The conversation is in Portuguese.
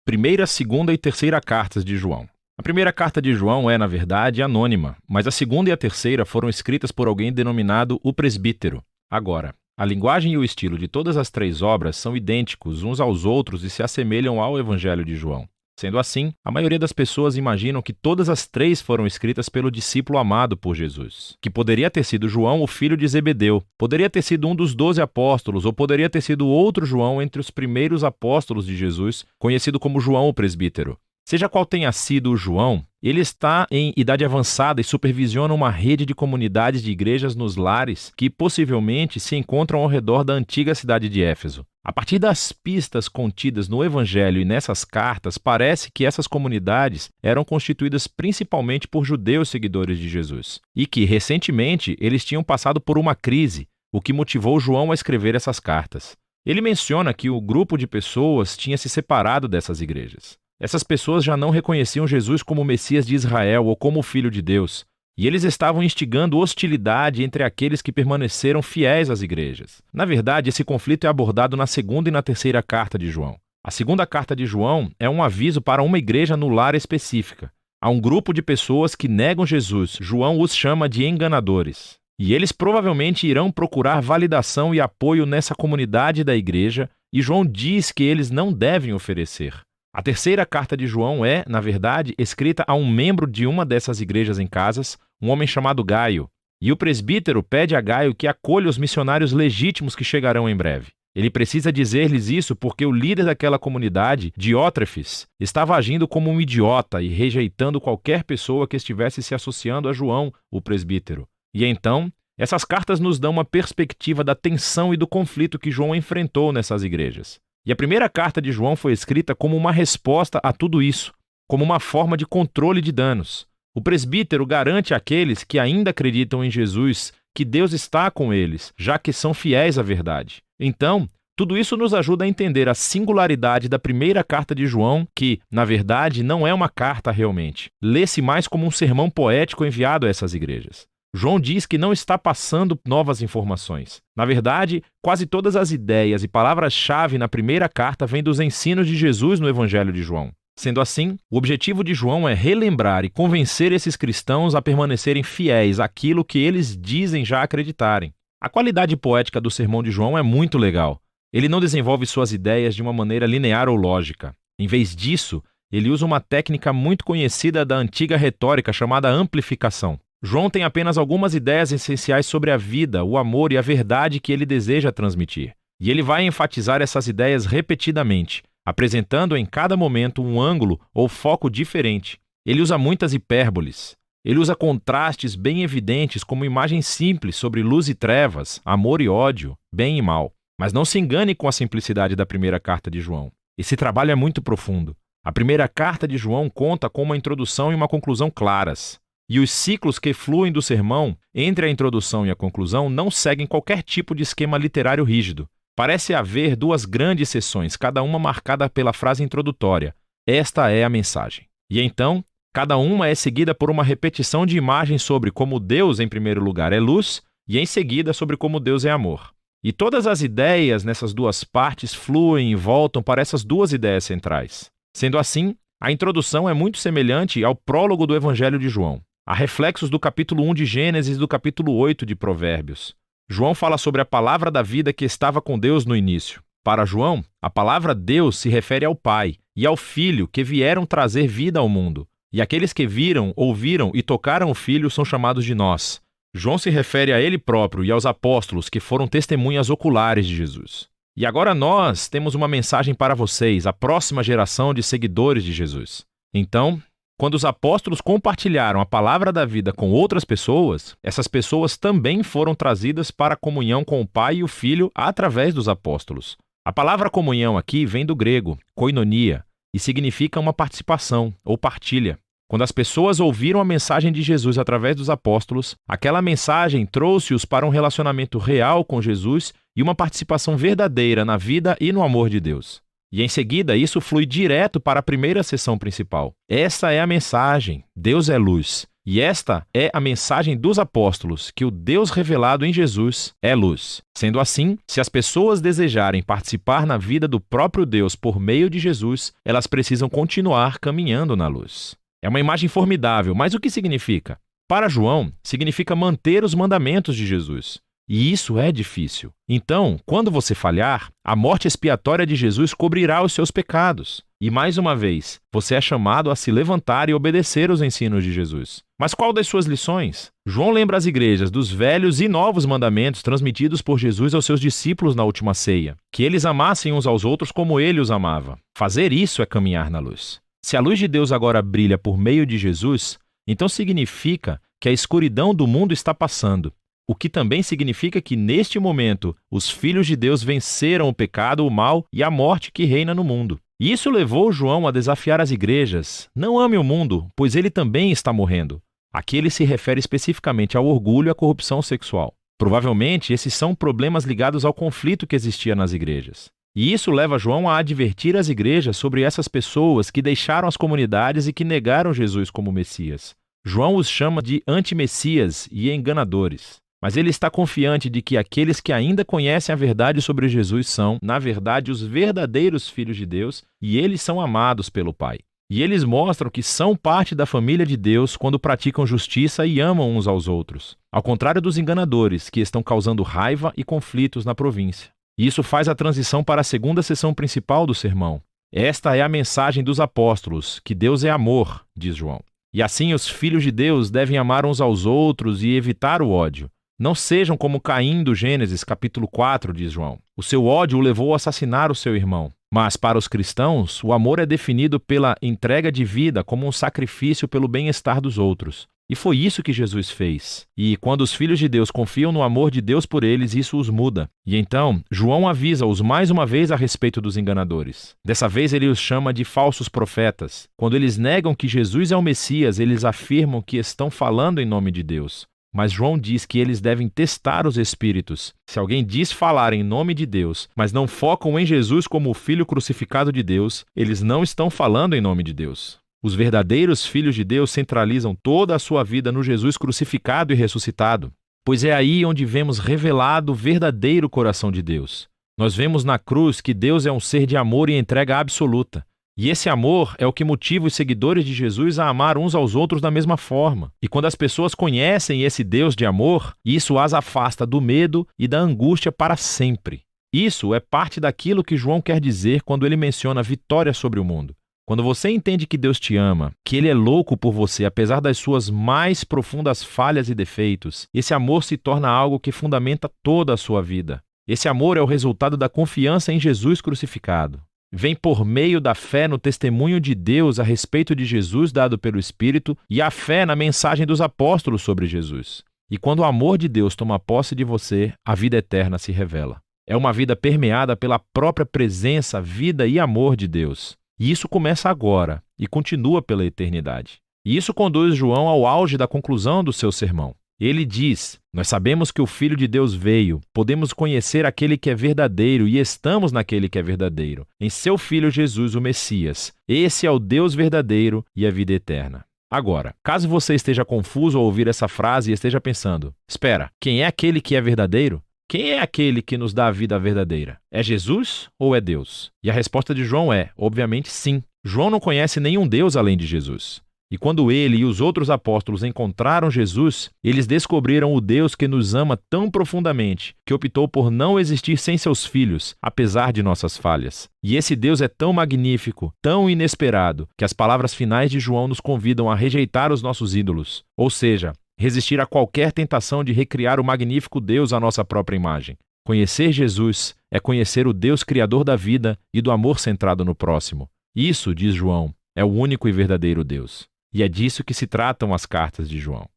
Primeira, segunda e terceira cartas de João. A primeira carta de João é, na verdade, anônima, mas a segunda e a terceira foram escritas por alguém denominado o presbítero. Agora, a linguagem e o estilo de todas as três obras são idênticos uns aos outros e se assemelham ao Evangelho de João. Sendo assim, a maioria das pessoas imaginam que todas as três foram escritas pelo discípulo amado por Jesus, que poderia ter sido João, o filho de Zebedeu, poderia ter sido um dos 12 apóstolos, ou poderia ter sido outro João entre os primeiros apóstolos de Jesus, conhecido como João o presbítero. Seja qual tenha sido o João, ele está em idade avançada e supervisiona uma rede de comunidades de igrejas nos lares que possivelmente se encontram ao redor da antiga cidade de Éfeso. A partir das pistas contidas no Evangelho e nessas cartas, parece que essas comunidades eram constituídas principalmente por judeus seguidores de Jesus e que, recentemente, eles tinham passado por uma crise, o que motivou João a escrever essas cartas. Ele menciona que o grupo de pessoas tinha se separado dessas igrejas. Essas pessoas já não reconheciam Jesus como o Messias de Israel ou como o Filho de Deus, e eles estavam instigando hostilidade entre aqueles que permaneceram fiéis às igrejas. Na verdade, esse conflito é abordado na segunda e na terceira carta de João. A segunda carta de João é um aviso para uma igreja no lar específica. Há um grupo de pessoas que negam Jesus. João os chama de enganadores. E eles provavelmente irão procurar validação e apoio nessa comunidade da igreja, e João diz que eles não devem oferecer. A terceira carta de João é, na verdade, escrita a um membro de uma dessas igrejas em Casas, um homem chamado Gaio. E o presbítero pede a Gaio que acolha os missionários legítimos que chegarão em breve. Ele precisa dizer-lhes isso porque o líder daquela comunidade, Diótrefes, estava agindo como um idiota e rejeitando qualquer pessoa que estivesse se associando a João, o presbítero. E então, essas cartas nos dão uma perspectiva da tensão e do conflito que João enfrentou nessas igrejas. E a primeira carta de João foi escrita como uma resposta a tudo isso, como uma forma de controle de danos. O presbítero garante àqueles que ainda acreditam em Jesus que Deus está com eles, já que são fiéis à verdade. Então, tudo isso nos ajuda a entender a singularidade da primeira carta de João, que, na verdade, não é uma carta realmente. Lê-se mais como um sermão poético enviado a essas igrejas. João diz que não está passando novas informações. Na verdade, quase todas as ideias e palavras-chave na primeira carta vêm dos ensinos de Jesus no Evangelho de João. Sendo assim, o objetivo de João é relembrar e convencer esses cristãos a permanecerem fiéis àquilo que eles dizem já acreditarem. A qualidade poética do sermão de João é muito legal. Ele não desenvolve suas ideias de uma maneira linear ou lógica. Em vez disso, ele usa uma técnica muito conhecida da antiga retórica chamada amplificação. João tem apenas algumas ideias essenciais sobre a vida, o amor e a verdade que ele deseja transmitir. E ele vai enfatizar essas ideias repetidamente, apresentando em cada momento um ângulo ou foco diferente. Ele usa muitas hipérboles. Ele usa contrastes bem evidentes como imagens simples sobre luz e trevas, amor e ódio, bem e mal. Mas não se engane com a simplicidade da primeira carta de João. Esse trabalho é muito profundo. A primeira carta de João conta com uma introdução e uma conclusão claras. E os ciclos que fluem do sermão, entre a introdução e a conclusão, não seguem qualquer tipo de esquema literário rígido. Parece haver duas grandes seções, cada uma marcada pela frase introdutória. Esta é a mensagem. E então, cada uma é seguida por uma repetição de imagens sobre como Deus, em primeiro lugar, é luz, e em seguida sobre como Deus é amor. E todas as ideias nessas duas partes fluem e voltam para essas duas ideias centrais. Sendo assim, a introdução é muito semelhante ao prólogo do Evangelho de João. Há reflexos do capítulo 1 de Gênesis e do capítulo 8 de Provérbios. João fala sobre a palavra da vida que estava com Deus no início. Para João, a palavra Deus se refere ao Pai e ao Filho que vieram trazer vida ao mundo. E aqueles que viram, ouviram e tocaram o Filho são chamados de nós. João se refere a ele próprio e aos apóstolos que foram testemunhas oculares de Jesus. E agora nós temos uma mensagem para vocês, a próxima geração de seguidores de Jesus. Então, quando os apóstolos compartilharam a palavra da vida com outras pessoas, essas pessoas também foram trazidas para a comunhão com o Pai e o Filho através dos apóstolos. A palavra comunhão aqui vem do grego, koinonia, e significa uma participação ou partilha. Quando as pessoas ouviram a mensagem de Jesus através dos apóstolos, aquela mensagem trouxe-os para um relacionamento real com Jesus e uma participação verdadeira na vida e no amor de Deus. E em seguida, isso flui direto para a primeira seção principal. Essa é a mensagem. Deus é luz. E esta é a mensagem dos apóstolos, que o Deus revelado em Jesus é luz. Sendo assim, se as pessoas desejarem participar na vida do próprio Deus por meio de Jesus, elas precisam continuar caminhando na luz. É uma imagem formidável, mas o que significa? Para João, significa manter os mandamentos de Jesus. E isso é difícil. Então, quando você falhar, a morte expiatória de Jesus cobrirá os seus pecados. E mais uma vez, você é chamado a se levantar e obedecer os ensinos de Jesus. Mas qual das suas lições? João lembra as igrejas dos velhos e novos mandamentos transmitidos por Jesus aos seus discípulos na última ceia, que eles amassem uns aos outros como ele os amava. Fazer isso é caminhar na luz. Se a luz de Deus agora brilha por meio de Jesus, então significa que a escuridão do mundo está passando. O que também significa que, neste momento, os filhos de Deus venceram o pecado, o mal e a morte que reina no mundo. E isso levou João a desafiar as igrejas. Não ame o mundo, pois ele também está morrendo. Aqui ele se refere especificamente ao orgulho e à corrupção sexual. Provavelmente, esses são problemas ligados ao conflito que existia nas igrejas. E isso leva João a advertir as igrejas sobre essas pessoas que deixaram as comunidades e que negaram Jesus como Messias. João os chama de antimessias e enganadores. Mas ele está confiante de que aqueles que ainda conhecem a verdade sobre Jesus são, na verdade, os verdadeiros filhos de Deus e eles são amados pelo Pai. E eles mostram que são parte da família de Deus quando praticam justiça e amam uns aos outros. Ao contrário dos enganadores, que estão causando raiva e conflitos na província. E isso faz a transição para a segunda sessão principal do sermão. Esta é a mensagem dos apóstolos, que Deus é amor, diz João. E assim os filhos de Deus devem amar uns aos outros e evitar o ódio. Não sejam como Caim do Gênesis, capítulo 4, diz João. O seu ódio o levou a assassinar o seu irmão. Mas para os cristãos, o amor é definido pela entrega de vida como um sacrifício pelo bem-estar dos outros. E foi isso que Jesus fez. E quando os filhos de Deus confiam no amor de Deus por eles, isso os muda. E então, João avisa-os mais uma vez a respeito dos enganadores. Dessa vez ele os chama de falsos profetas. Quando eles negam que Jesus é o Messias, eles afirmam que estão falando em nome de Deus. Mas João diz que eles devem testar os espíritos. Se alguém diz falar em nome de Deus, mas não focam em Jesus como o Filho crucificado de Deus, eles não estão falando em nome de Deus. Os verdadeiros filhos de Deus centralizam toda a sua vida no Jesus crucificado e ressuscitado, pois é aí onde vemos revelado o verdadeiro coração de Deus. Nós vemos na cruz que Deus é um ser de amor e entrega absoluta. E esse amor é o que motiva os seguidores de Jesus a amar uns aos outros da mesma forma. E quando as pessoas conhecem esse Deus de amor, isso as afasta do medo e da angústia para sempre. Isso é parte daquilo que João quer dizer quando ele menciona a vitória sobre o mundo. Quando você entende que Deus te ama, que Ele é louco por você apesar das suas mais profundas falhas e defeitos, esse amor se torna algo que fundamenta toda a sua vida. Esse amor é o resultado da confiança em Jesus crucificado. Vem por meio da fé no testemunho de Deus a respeito de Jesus dado pelo Espírito e a fé na mensagem dos apóstolos sobre Jesus. E quando o amor de Deus toma posse de você, a vida eterna se revela. É uma vida permeada pela própria presença, vida e amor de Deus. E isso começa agora e continua pela eternidade. E isso conduz João ao auge da conclusão do seu sermão. Ele diz: nós sabemos que o Filho de Deus veio, podemos conhecer aquele que é verdadeiro e estamos naquele que é verdadeiro, em seu Filho Jesus, o Messias. Esse é o Deus verdadeiro e a vida eterna. Agora, caso você esteja confuso ao ouvir essa frase e esteja pensando: espera, quem é aquele que é verdadeiro? Quem é aquele que nos dá a vida verdadeira? É Jesus ou é Deus? E a resposta de João é, obviamente, sim. João não conhece nenhum Deus além de Jesus. E quando ele e os outros apóstolos encontraram Jesus, eles descobriram o Deus que nos ama tão profundamente, que optou por não existir sem seus filhos, apesar de nossas falhas. E esse Deus é tão magnífico, tão inesperado, que as palavras finais de João nos convidam a rejeitar os nossos ídolos, ou seja, resistir a qualquer tentação de recriar o magnífico Deus à nossa própria imagem. Conhecer Jesus é conhecer o Deus criador da vida e do amor centrado no próximo. Isso, diz João, é o único e verdadeiro Deus. E é disso que se tratam as cartas de João.